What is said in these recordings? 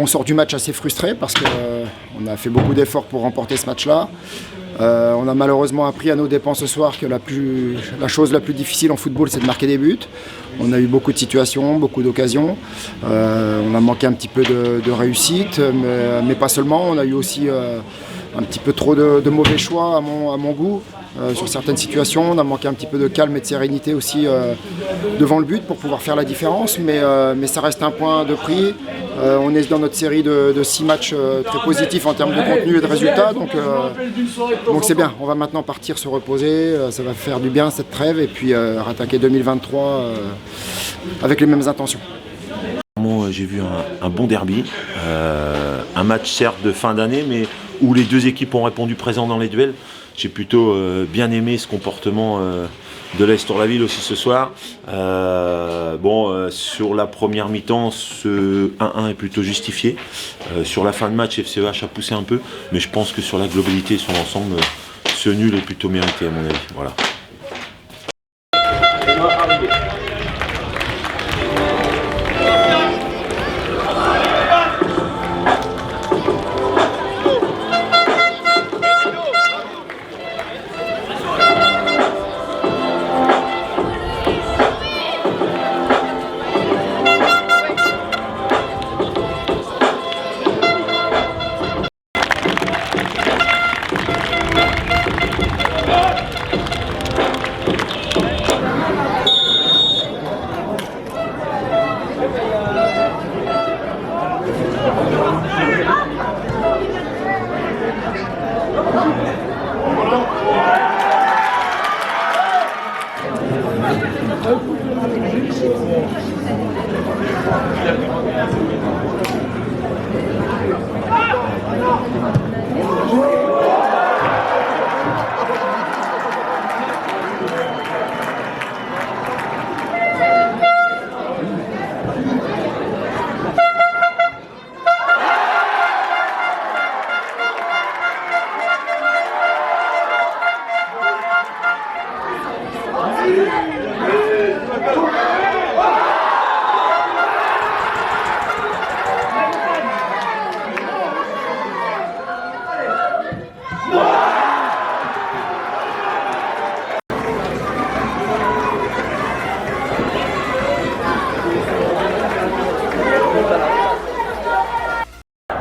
on sort du match assez frustré parce qu'on a fait beaucoup d'efforts pour remporter ce match-là. On a malheureusement appris à nos dépens ce soir que la chose la plus difficile en football, c'est de marquer des buts. On a eu beaucoup de situations, beaucoup d'occasions. On a manqué un petit peu de réussite, mais pas seulement. On a eu aussi un petit peu trop de mauvais choix à mon goût. Sur certaines situations, on a manqué un petit peu de calme et de sérénité aussi devant le but pour pouvoir faire la différence, mais ça reste un point de prix. On est dans notre série de 6 matchs très positifs en termes de contenu et de résultats, donc c'est bien. On va maintenant partir se reposer, ça va faire du bien cette trêve et puis rattaquer 2023 avec les mêmes intentions. J'ai vu un bon derby, un match certes de fin d'année, mais où les deux équipes ont répondu présent dans les duels. J'ai plutôt bien aimé ce comportement de l'AS Tour-la-Ville aussi ce soir. Sur la première mi-temps, ce 1-1 est plutôt justifié. Sur la fin de match, FCEH a poussé un peu, mais je pense que sur la globalité et sur l'ensemble, ce nul est plutôt mérité à mon avis. Voilà.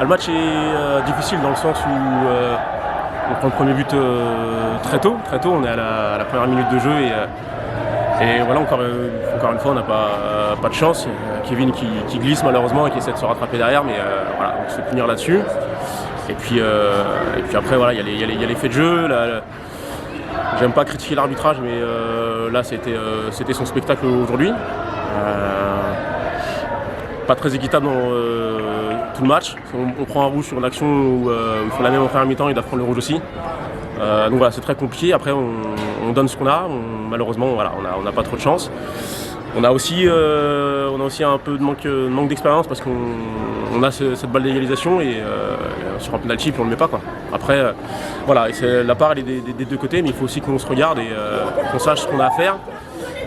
Le match est difficile dans le sens où on prend le premier but très tôt, on est à la première minute de jeu et voilà, encore une fois on n'a pas de chance. Kevin qui glisse malheureusement et qui essaie de se rattraper derrière, mais voilà, on se punir là-dessus. Et puis après voilà, il y a l'effet de jeu. J'aime pas critiquer l'arbitrage, mais là c'était son spectacle aujourd'hui. Pas très équitable dans tout le match. On prend un rouge sur une action où il faut la même en première mi-temps, il doit prendre le rouge aussi. Donc voilà, c'est très compliqué. Après, on donne ce qu'on a. Malheureusement, voilà, on n'a pas trop de chance. On a aussi un peu de manque d'expérience parce qu'on a cette balle d'égalisation et sur un penalty, puis on ne le met pas, quoi. Après, voilà, la part elle est des deux côtés, mais il faut aussi qu'on se regarde et qu'on sache ce qu'on a à faire.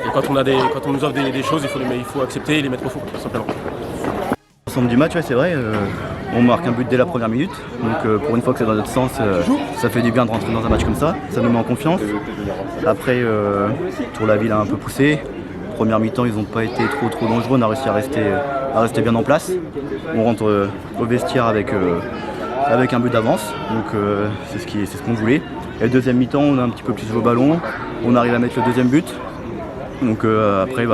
Et quand on nous offre des choses, il faut accepter et les mettre au fond, tout simplement. L'ensemble du match, ouais, c'est vrai, on marque un but dès la première minute, donc pour une fois que c'est dans notre sens, ça fait du bien de rentrer dans un match comme ça nous met en confiance. Après, Tour-la-Ville a un peu poussé, première mi-temps ils n'ont pas été trop dangereux, on a réussi à rester bien en place. On rentre au vestiaire avec un but d'avance, donc c'est ce qu'on voulait. Et le deuxième mi-temps, on a un petit peu plus joué au ballon, on arrive à mettre le deuxième but. Donc après,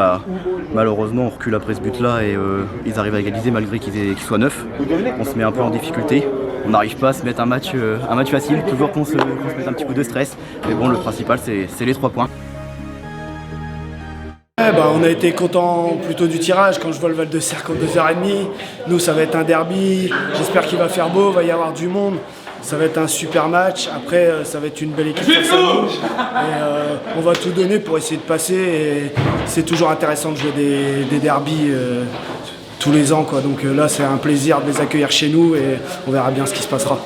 malheureusement, on recule après ce but-là et ils arrivent à égaliser malgré qu'ils soient neufs. On se met un peu en difficulté. On n'arrive pas à se mettre un match facile, toujours qu'on se mette un petit coup de stress. Mais bon, le principal, c'est les 3 points. On a été content plutôt du tirage. Quand je vois le Val de Serre comme 2h30, nous ça va être un derby. J'espère qu'il va faire beau, il va y avoir du monde. Ça va être un super match. Après, ça va être une belle équipe face à nous. Et, on va tout donner pour essayer de passer. Et c'est toujours intéressant de jouer des derbys tous les ans, quoi. Donc là, c'est un plaisir de les accueillir chez nous et on verra bien ce qui se passera.